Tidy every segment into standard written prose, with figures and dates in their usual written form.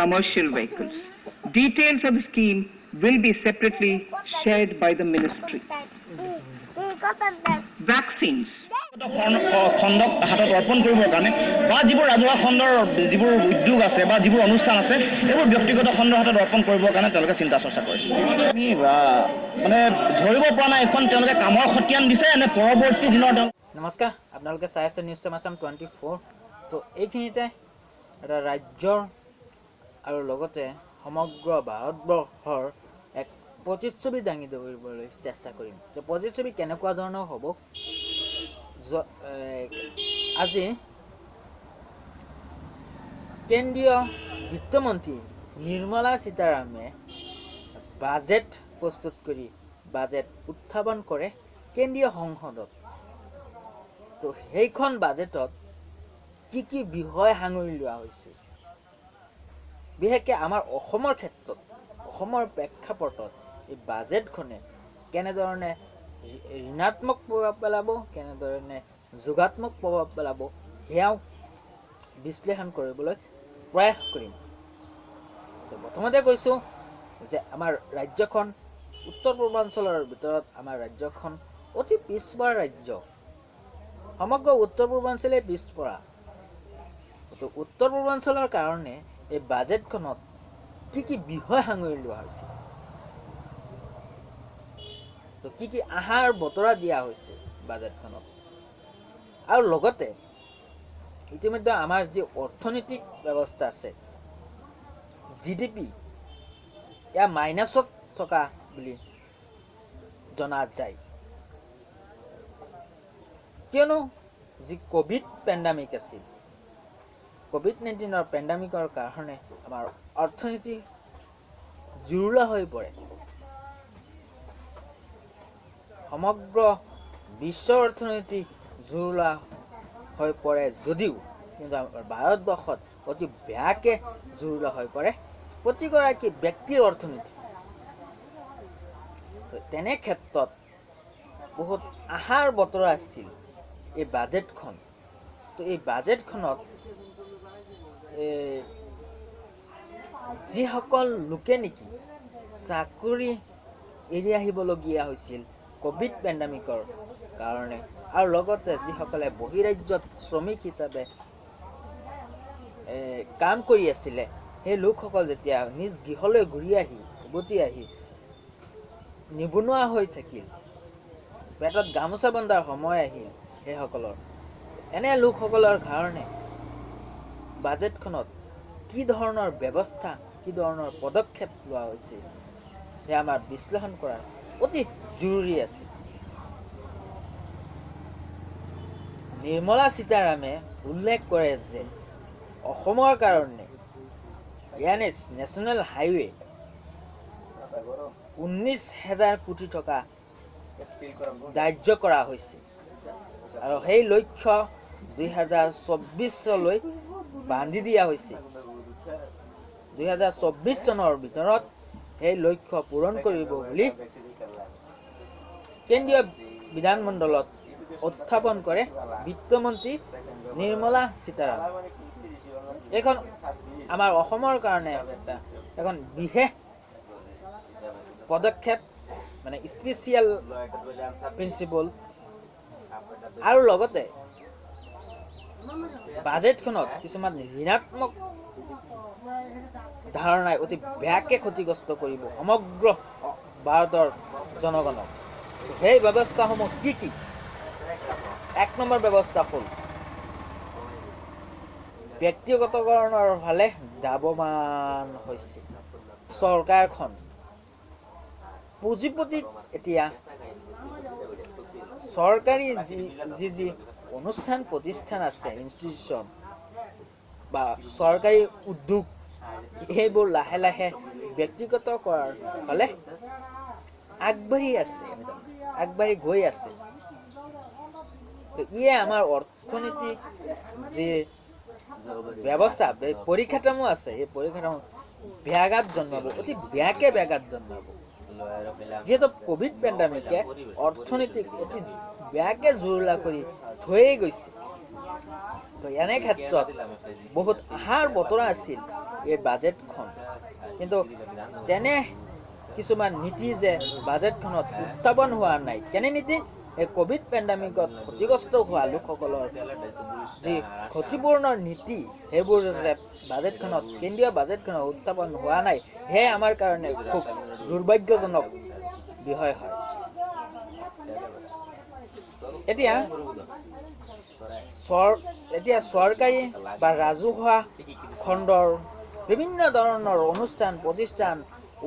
commercial vehicles. Details of the scheme will be separately shared by the ministry. Vaccines. খণ্ডক হাতত অৰ্পণ কৰিবৰ কাৰণে বা যিবোৰ ৰাজহুৱা খণ্ডৰ যিবোৰ উদ্যোগ আছে বা যিবোৰ অনুষ্ঠান আছে এইবোৰ ব্যক্তিগত খণ্ডৰ হাতত অৰ্পণ কৰিবৰ কাৰণে তেওঁলোকে চিন্তা চৰ্চা কৰিছে। আমি মানে ধৰিব পৰা নাই এখন তেওঁলোকে কামৰ খতিয়ান দিছে নে পৰৱৰ্তী দিনৰ। নমস্কাৰ, আপোনালোকে চাই আছে নিউজ টাইম আসাম 24। তো এইখিনিতে এটা ৰাজ্যৰ আৰু লগতে সমগ্ৰ ভাৰতবৰ্ষৰ এক প্ৰতিচ্ছবি দাঙি ধৰিবলৈ চেষ্টা কৰিম। তো প্ৰতিচ্ছবি কেনেকুৱা ধৰণৰ হ'ব, আজি কেন্দ্ৰীয় বিত্তমন্ত্ৰী নিৰ্মলা সীতাৰামনে বাজেট প্ৰস্তুত কৰি বাজেট উত্থাপন কৰে কেন্দ্ৰীয় সংসদত। তো সেইখন বাজেটত কি কি বিষয় সাঙুৰি লোৱা হৈছে, বিশেষকৈ আমাৰ অসমৰ ক্ষেত্ৰত, অসমৰ প্ৰেক্ষাপটত এই বাজেটখনে কেনেধৰণে ঋণাত্মক প্ৰভাৱ পেলাব, কেনেধৰণে যোগাত্মক প্ৰভাৱ পেলাব, সেয়াও বিশ্লেষণ কৰিবলৈ প্ৰয়াস কৰিম। তো প্ৰথমতে কৈছোঁ যে আমাৰ ৰাজ্যখন উত্তৰ পূৰ্বাঞ্চলৰ ভিতৰত আমাৰ ৰাজ্যখন অতি পিছপৰা ৰাজ্য। সমগ্ৰ উত্তৰ পূৰ্বাঞ্চলেই পিছপৰা। তো উত্তৰ পূৰ্বাঞ্চলৰ কাৰণে এই বাজেটখনত কি কি বিষয় সাঙুৰি লোৱা হৈছে, তো কি কি আহাৰ বতৰা দিয়া হৈছে বাজেটখনত, আৰু লগতে ইতিমধ্যে আমাৰ যি অৰ্থনৈতিক ব্যৱস্থা আছে, GDP এয়া মাইনাছত থকা বুলি জনা যায়। কিয়নো যি ক'ভিড পেণ্ডামিক আছিল, COVID-19 পেণ্ডামিকৰ কাৰণে আমাৰ অৰ্থনীতি জুৰুলা হৈ পৰে। সমগ্ৰ বিশ্বৰ অৰ্থনীতি জুৰুলা হৈ পৰে যদিও কিন্তু আমাৰ ভাৰতবৰ্ষত অতি বেয়াকৈ জুৰুলা হৈ পৰে প্ৰতিগৰাকী ব্যক্তিৰ অৰ্থনীতি। তেনে ক্ষেত্ৰত বহুত আহাৰ বতৰা আছিল এই বাজেটখন। তো এই বাজেটখনত যিসকল লোকে নেকি চাকৰি এৰি আহিবলগীয়া হৈছিল ক'ভিড পেণ্ডামিকৰ কাৰণে, আৰু লগতে যিসকলে বহিৰাজ্যত শ্ৰমিক হিচাপে কাম কৰি আছিলে, সেই লোকসকল যেতিয়া নিজ গৃহলৈ উভতি আহি নিবনুৱা হৈ থাকিল, পেটত গামোচা বন্ধাৰ সময় আহিল সেইসকলৰ, এনে লোকসকলৰ কাৰণে বাজেটখনত কি ধৰণৰ ব্যৱস্থা, কি ধৰণৰ পদক্ষেপ লোৱা হৈছে সেয়া আমাৰ বিশ্লেষণ কৰাৰ অতি জৰুৰী আছে। নিৰ্মলা সীতাৰামনে উল্লেখ কৰে যে অসমৰ কাৰণে NH নেশ্যনেল হাইৱে 19,000 কোটি টকা ধাৰ্য কৰা হৈছে, আৰু সেই লক্ষ্য 2024 বান্ধি দিয়া হৈছে। 2024 চনৰ ভিতৰত সেই লক্ষ্য পূৰণ কৰিব বুলি কেন্দ্ৰীয় বিধানমণ্ডলত উত্থাপন কৰে বিত্তমন্ত্ৰী নিৰ্মলা সীতাৰামন। এইখন আমাৰ অসমৰ কাৰণে এখন বিশেষ পদক্ষেপ, মানে স্পেচিয়েল প্ৰিন্সিপল। আৰু লগতে বাজেটখনত কিছুমান ঋণাত্মক ধাৰণাই অতি বেয়াকৈ ক্ষতিগ্ৰস্ত কৰিব সমগ্ৰ ভাৰতৰ জনগণক। সেই ব্যৱস্থাসমূহ কি কি? 1 নম্বৰ ব্যৱস্থা হ'ল ব্যক্তিগতকৰণৰ ফালে ধাৱমান হৈছে চৰকাৰখন। পুঁজিপতিক এতিয়া চৰকাৰী যি অনুষ্ঠান প্ৰতিষ্ঠান আছে, ইনষ্টিটিউশ্যন বা চৰকাৰী উদ্যোগ, সেইবোৰ লাহে লাহে ব্যক্তিগত কৰাৰ ফালে আগবাঢ়ি গৈ আছে। তো ইয়ে আমাৰ অৰ্থনৈতিক যি ব্যৱস্থা, পৰিকাঠামো আছে, এই পৰিকাঠামো ব্যাঘাত জন্মাব, অতি বেয়াকৈ ব্যাঘাত জন্মাব। যিহেতু ক'ভিড পেণ্ডামিকে অৰ্থনীতিক অতি বেয়াকৈ জুৰুলা কৰি থৈয়ে গৈছে। তো এনে ক্ষেত্ৰত বহুত আহাৰ বতৰা আছিল এই বাজেটখন কিন্তু তেনে কিছুমান নীতি যে বাজেটখনত উত্থাপন হোৱা নাই কেনে নীতি এই কোভিড পেণ্ডামিকত ক্ষতিগ্ৰস্ত হোৱা লোকসকলৰ যি ক্ষতিপূৰণৰ নীতি সেইবোৰ যে বাজেটখনত কেন্দ্ৰীয় বাজেটখনত উত্থাপন হোৱা নাই সেয়ে আমাৰ কাৰণে খুব দুৰ্ভাগ্যজনক বিষয় হয় এতিয়া চৰকাৰী বা ৰাজহুৱা খণ্ডৰ বিভিন্ন ধৰণৰ অনুষ্ঠান প্ৰতিষ্ঠান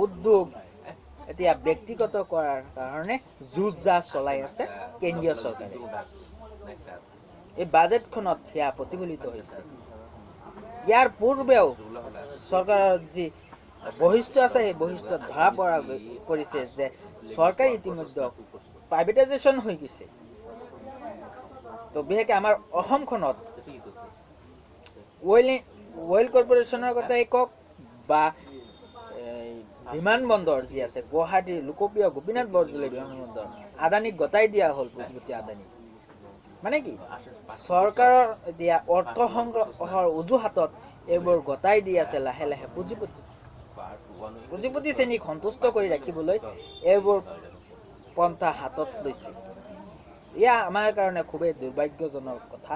উদ্যোগ এতিয়া ব্যক্তিগত কৰাৰ কাৰণে যুঁজ চলাই আছে কেন্দ্ৰীয় চৰকাৰে এই বাজেটখনত সেয়া প্ৰতিফলিত হৈছে ইয়াৰ পূৰ্বেও চৰকাৰৰ যি বৈশিষ্ট্য আছে সেই বৈশিষ্ট্য ধৰা পৰিছে যে চৰকাৰী ইতিমধ্যে প্ৰাইভেটাইজেশ্যন হৈ গৈছে তো বিশেষকৈ আমাৰ অসমখনত অইল কৰ্পৰেশ্যনৰ কথাই কওক বা বিমানবন্দৰ যি আছে গুৱাহাটীৰ লোকপ্ৰিয় গোপীনাথ বৰদলৈ বিমানবন্দৰ আদানীক গতাই দিয়া হ'ল পুঁজিপতি আদানী মানে কি চৰকাৰৰ এতিয়া অৰ্থ সংগ্ৰহৰ অজুহাতত এইবোৰ গতাই দি আছে লাহে লাহে পুঁজিপতি শ্ৰেণীক সন্তুষ্ট কৰি ৰাখিবলৈ এইবোৰ পন্থা হাতত লৈছে এয়া আমাৰ কাৰণে খুবেই দুৰ্ভাগ্যজনক কথা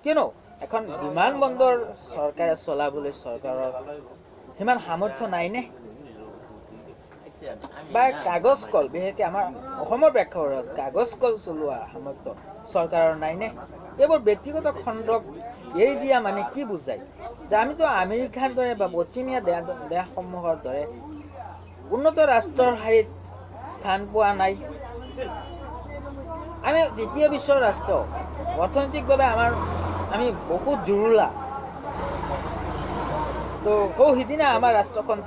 কিয়নো এখন বিমানবন্দৰ চৰকাৰে চলাবলৈ চৰকাৰৰ সিমান সামৰ্থ্য নাইনে বা কাগজ কল বিশেষকৈ আমাৰ অসমৰ প্ৰেক্ষাপটত কাগজ কল চলোৱা সামৰ্থ্য চৰকাৰৰ নাইনে এইবোৰ ব্যক্তিগত খণ্ডক এৰি দিয়া মানে কি বুজায় যে আমিতো আমেৰিকাৰ দৰে বা পশ্চিমীয়া দেশসমূহৰ দৰে উন্নত ৰাষ্ট্ৰৰ শাৰীত স্থান পোৱা নাই আমি তৃতীয় বিশ্বৰ ৰাষ্ট্ৰ অৰ্থনৈতিকভাৱে আমি বহুত জুৰুলা তো সিদিনা আমাৰ ৰাষ্ট্ৰখন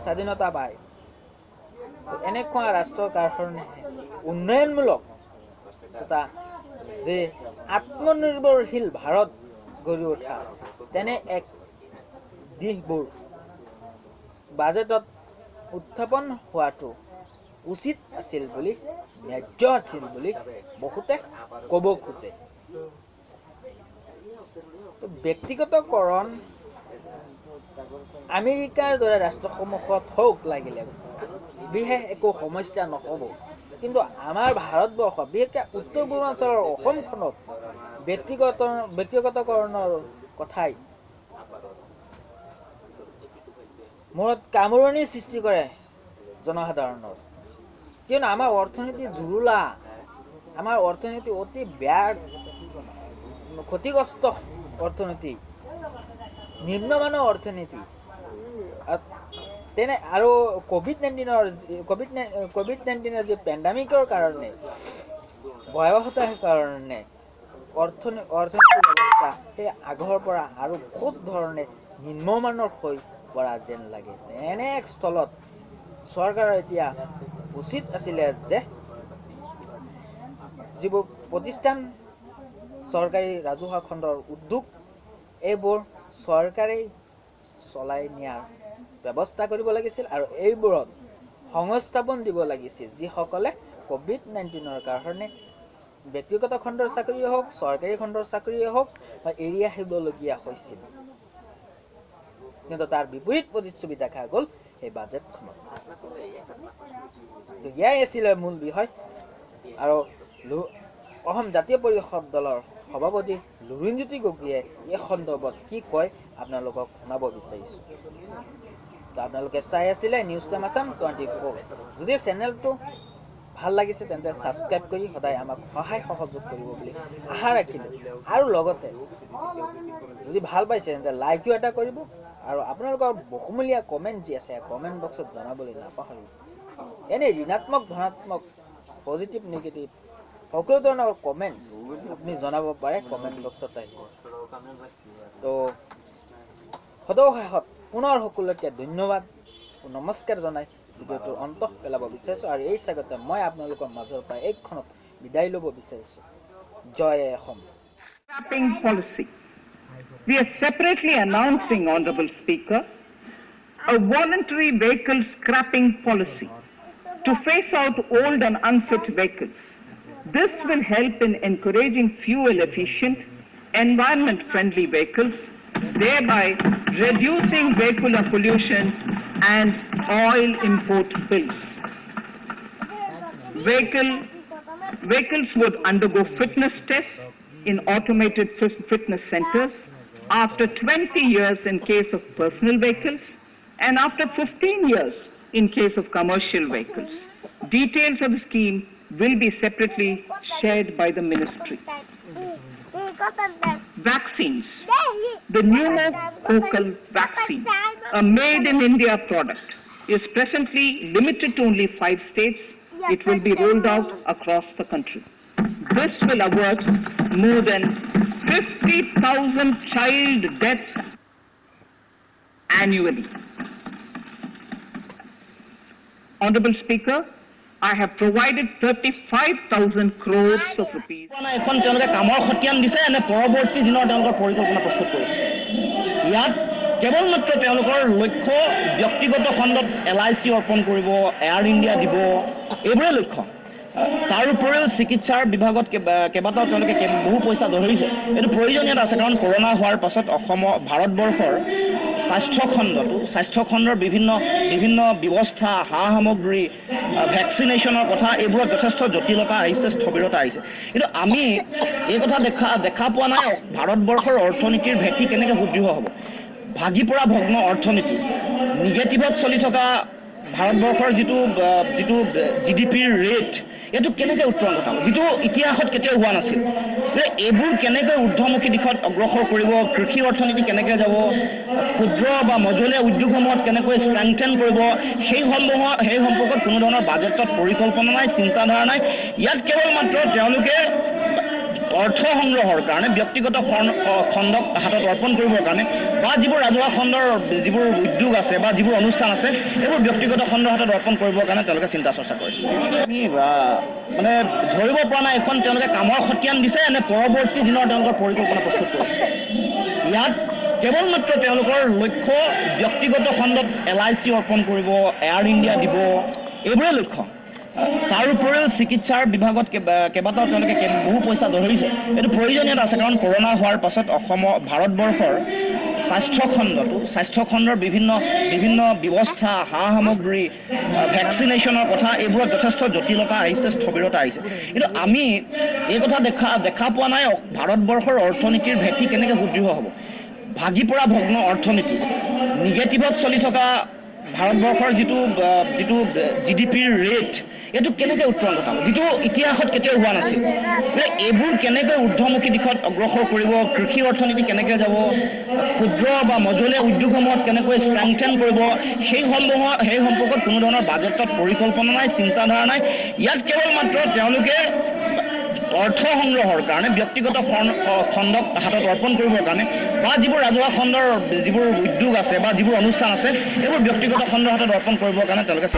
স্বাধীনতা পায় এনেকুৱা ৰাষ্ট্ৰৰ কাৰণে উন্নয়নমূলক তথা যে আত্মনিৰ্ভৰশীল ভাৰত গঢ়ি উঠা তেনে এক দিশবোৰ বাজেটত উত্থাপন হোৱাটো উচিত আছিল বুলি ন্যায্য আছিল বুলি বহুতে ক'ব খোজে তো ব্যক্তিগতকৰণ আমেৰিকাৰ দৰে ৰাষ্ট্ৰসমূহত হওক লাগিলে বিশেষ একো সমস্যা নহ'ব কিন্তু আমাৰ ভাৰতবৰ্ষ বিশেষকৈ উত্তৰ পূৰ্বাঞ্চলৰ অসমখনত ব্যক্তিগতকৰণৰ কথাই মূৰত কামোৰণি সৃষ্টি কৰে জনসাধাৰণৰ কিয়নো আমাৰ অৰ্থনীতি জুৰুলা আমাৰ অৰ্থনীতি অতি বেয়া ক্ষতিগ্ৰস্ত অৰ্থনীতি নিম্নমানৰ অৰ্থনীতি তেনে আৰু কোভিড 19 যি পেণ্ডামিকৰ কাৰণে ভয়াৱহতাৰ কাৰণে অৰ্থনৈতিক ব্যৱস্থা সেই আগৰ পৰা আৰু বহুত ধৰণে নিম্নমানৰ হৈ পৰা যেন লাগে এনে এক স্থলত চৰকাৰৰ এতিয়া উচিত আছিলে যে যিবোৰ প্ৰতিষ্ঠান চৰকাৰী ৰাজহুৱা খণ্ডৰ উদ্যোগ এইবোৰ চৰকাৰেই চলাই নিয়াৰ ব্যৱস্থা কৰিব লাগিছিল আৰু এইবোৰত সংস্থাপন দিব লাগিছিল যিসকলে কোভিড-19 কাৰণে ব্যক্তিগত খণ্ডৰ চাকৰিয়ে হওক চৰকাৰী খণ্ডৰ চাকৰিয়ে হওক বা এৰি আহিবলগীয়া হৈছিল কিন্তু তাৰ বিপৰীত প্ৰতিচ্ছবি দেখা গ'ল এই বাজেটখনত তো ইয়াই আছিলে মূল বিষয় আৰু অসম জাতীয় পৰিষদ দলৰ সভাপতি লুৰিণজ্যোতি গগৈয়ে এই সন্দৰ্ভত কি কয় আপোনালোকক শুনাব বিচাৰিছোঁ তো আপোনালোকে চাই আছিলে নিউজ টাইম আছাম 24 যদি চেনেলটো ভাল লাগিছে তেন্তে ছাবস্ক্ৰাইব কৰি সদায় আমাক সহায় সহযোগ কৰিব বুলি আশা ৰাখিলোঁ আৰু লগতে যদি ভাল পাইছে তেন্তে লাইকো এটা কৰিব আৰু আপোনালোকৰ বহুমূলীয়া কমেণ্ট যি আছে কমেণ্ট বক্সত জনাবলৈ নাপাহৰিব এনে ঋণাত্মক ধনাত্মক পজিটিভ নিগেটিভ সকলো ধৰণৰ কমেণ্টছ আপুনি জনাব পাৰে কমেণ্ট বক্সত আহি তো সদশেষত পুনৰ সকলোকে ধন্যবাদ নমস্কাৰ জনাই ভিডিঅ'টোৰ অন্ত পেলাব বিচাৰিছোঁ আৰু এই চাগতে মই আপোনালোকৰ মাজৰ পৰা এইখনত বিদায় ল'ব বিচাৰিছোঁ জয় Assam Scrapping policy. We are separately announcing, Honorable Speaker, a voluntary vehicle scrapping policy to phase out old and unfit vehicles. This will help in encouraging fuel-efficient, environment-friendly vehicles thereby reducing vehicular pollution and oil import bills. Vehicles would undergo fitness tests in automated fitness centers after 20 years in case of personal vehicles and after 15 years in case of commercial vehicles. Details of the scheme will be separately shared by the ministry. Vaccines. The pneumococcal vaccine, a made-in-India product, is presently limited to only 5 states. It will be rolled out across the country. This will avert more than 50,000 child deaths annually. Honorable Speaker, I have provided 35,000 crores of rupees. এখন তেওঁলোকে কামৰ খতিয়ান দিছে এনে পৰৱৰ্তী দিনৰ তেওঁলোকৰ পৰিকল্পনা প্ৰস্তুত কৰিছে ইয়াত কেৱল মাত্ৰ তেওঁলোকৰ লক্ষ্য ব্যক্তিগত খণ্ডত LIC অৰ্পণ কৰিব এয়াৰ ইণ্ডিয়া দিব এইবোৰে লক্ষ্য তাৰ উপৰিও চিকিৎসাৰ বিভাগত কেইবাটাও তেওঁলোকে বহু পইচা ধৰিছে এইটো প্ৰয়োজনীয়তা আছে কাৰণ কৰোনা হোৱাৰ পাছত ভাৰতবৰ্ষৰ স্বাস্থ্য খণ্ডৰ বিভিন্ন ব্যৱস্থা সা সামগ্ৰী ভেকচিনেশ্যনৰ কথা এইবোৰত যথেষ্ট জটিলতা আহিছে স্থবিৰতা আহিছে কিন্তু আমি এই কথা দেখা পোৱা নাই ভাৰতবৰ্ষৰ অৰ্থনীতিৰ ভেটি কেনেকৈ সুদৃঢ় হ'ব ভাগি পৰা ভগ্ন অৰ্থনীতি নিগেটিভত চলি থকা ভাৰতবৰ্ষৰ যিটো GDPৰ ৰেট এইটো কেনেকৈ উত্তৰণ ঘটাব যিটো ইতিহাসত কেতিয়াও হোৱা নাছিল এইবোৰ কেনেকৈ ঊৰ্ধ্বমুখী দিশত অগ্ৰসৰ কৰিব কৃষি অৰ্থনীতি কেনেকৈ যাব ক্ষুদ্ৰ বা মজলীয়া উদ্যোগসমূহত কেনেকৈ ষ্ট্ৰেংথেন কৰিব সেই সম্পৰ্কত কোনো ধৰণৰ বাজেটত পৰিকল্পনা নাই চিন্তাধাৰা নাই ইয়াত কেৱল মাত্ৰ তেওঁলোকে অৰ্থ সংগ্ৰহৰ কাৰণে ব্যক্তিগত খণ্ডক হাতত অৰ্পণ কৰিবৰ কাৰণে বা যিবোৰ ৰাজহুৱা খণ্ডৰ যিবোৰ উদ্যোগ আছে বা যিবোৰ অনুষ্ঠান আছে এইবোৰ ব্যক্তিগত খণ্ডৰ হাতত অৰ্পণ কৰিবৰ কাৰণে তেওঁলোকে চিন্তা চৰ্চা কৰিছে আমি মানে ধৰিব পৰা নাই এখন তেওঁলোকে কামৰ খতিয়ান দিছে এনে পৰৱৰ্তী দিনৰ তেওঁলোকৰ পৰিকল্পনা প্ৰস্তুত কৰিছে ইয়াত কেৱল মাত্ৰ তেওঁলোকৰ লক্ষ্য ব্যক্তিগত খণ্ডত LIC অৰ্পণ কৰিব এয়াৰ ইণ্ডিয়া দিব এইবোৰে লক্ষ্য তাৰ উপৰিও চিকিৎসাৰ বিভাগত কেইবাটাও তেওঁলোকে বহু পইচা ধৰিছে এইটো প্ৰয়োজনীয়তা আছে কাৰণ কৰোনা হোৱাৰ পাছত ভাৰতবৰ্ষৰ স্বাস্থ্য খণ্ডৰ বিভিন্ন ব্যৱস্থা সা সামগ্ৰী ভেকচিনেশ্যনৰ কথা এইবোৰত যথেষ্ট জটিলতা আহিছে স্থবিৰতা আহিছে কিন্তু আমি এই কথা দেখা পোৱা নাই ভাৰতবৰ্ষৰ অৰ্থনীতিৰ ভেটি কেনেকৈ সুদৃঢ় হ'ব ভাগি পৰা ভগ্ন অৰ্থনীতি নিগেটিভত চলি থকা ভাৰতবৰ্ষৰ যিটো GDPৰ ৰেট এইটো কেনেকৈ উত্তৰণ ঘটাব যিটো ইতিহাসত কেতিয়াও হোৱা নাছিল এইবোৰ কেনেকৈ ঊৰ্ধ্বমুখী দিশত অগ্ৰসৰ কৰিব কৃষি অৰ্থনীতি কেনেকৈ যাব ক্ষুদ্ৰ বা মজলীয়া উদ্যোগসমূহত কেনেকৈ ষ্ট্ৰেংথেন কৰিব সেই সম্পৰ্কত কোনো ধৰণৰ বাজেটত পৰিকল্পনা নাই চিন্তাধাৰা নাই ইয়াত কেৱল মাত্ৰ তেওঁলোকে অৰ্থ সংগ্ৰহৰ কাৰণে ব্যক্তিগত খণ্ডক হাতত অৰ্পণ কৰিবৰ কাৰণে বা যিবোৰ ৰাজহুৱা খণ্ডৰ যিবোৰ উদ্যোগ আছে বা যিবোৰ অনুষ্ঠান আছে এইবোৰ ব্যক্তিগত খণ্ডৰ হাতত অৰ্পণ কৰিবৰ কাৰণে তেওঁলোকে